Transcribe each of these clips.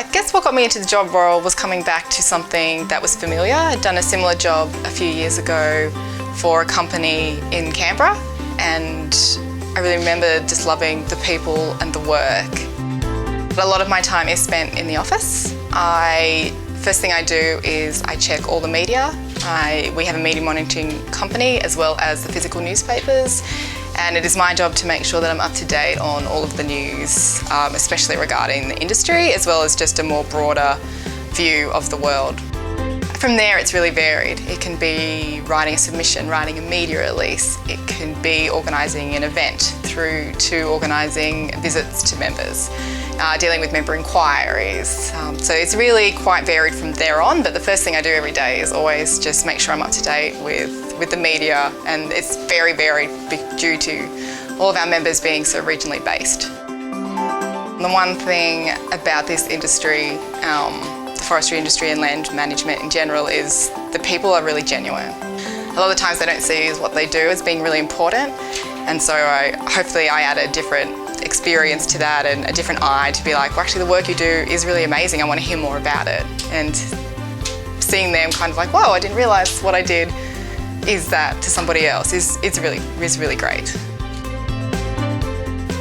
I guess what got me into the job role was coming back to something that was familiar. I'd done a similar job a few years ago for a company in Canberra, and I really remember just loving the people and the work. But a lot of my time is spent in the office. First thing I do is I check all the media. We have a media monitoring company as well as the physical newspapers, and it is my job to make sure that I'm up to date on all of the news, especially regarding the industry, as well as just a more broader view of the world. From there, it's really varied. It can be writing a submission, writing a media release. It can be organising an event through to organising visits to members, dealing with member inquiries. So it's really quite varied from there on, but the first thing I do every day is always just make sure I'm up to date with the media, and it's very varied due to all of our members being so regionally based. The one thing about this industry, the forestry industry and land management in general, is the people are really genuine. A lot of the times they don't see what they do as being really important, and so hopefully I add a different experience to that and a different eye to be like, well, actually the work you do is really amazing, I want to hear more about it. And seeing them kind of like, whoa, I didn't realise what I did is that to somebody else is really great.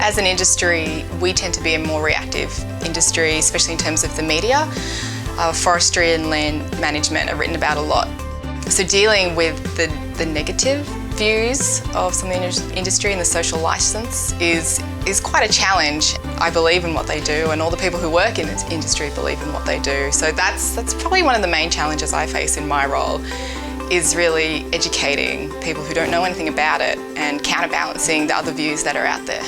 As an industry, we tend to be a more reactive industry, especially in terms of the media. Forestry and land management are written about a lot. So dealing with the negative views of some of the industry and the social licence is quite a challenge. I believe in what they do, and all the people who work in this industry believe in what they do. So that's probably one of the main challenges I face in my role, is really educating people who don't know anything about it and counterbalancing the other views that are out there.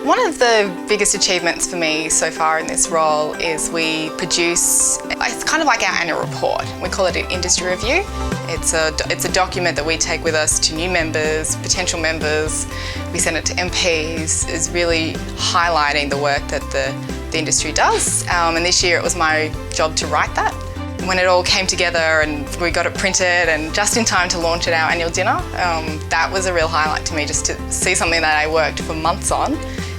One of the biggest achievements for me so far in this role is we produce, it's kind of like our annual report. We call it an industry review. It's a document that we take with us to new members, potential members. We send it to MPs. It's really highlighting the work that the industry does. And this year it was my job to write that. When it all came together and we got it printed and just in time to launch at our annual dinner, that was a real highlight to me, just to see something that I worked for months on.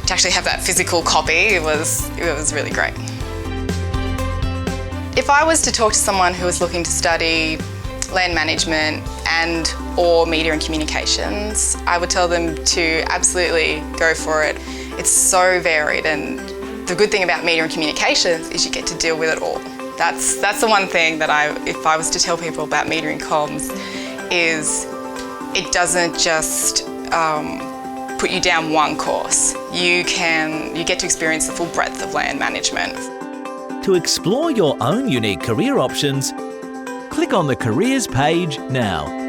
To actually have that physical copy, it was really great. If I was to talk to someone who was looking to study land management and or media and communications, I would tell them to absolutely go for it. It's so varied, and the good thing about media and communications is you get to deal with it all. That's the one thing that if I was to tell people about media and comms, is it doesn't just put you down one course. You get to experience the full breadth of land management. To explore your own unique career options, click on the Careers page now.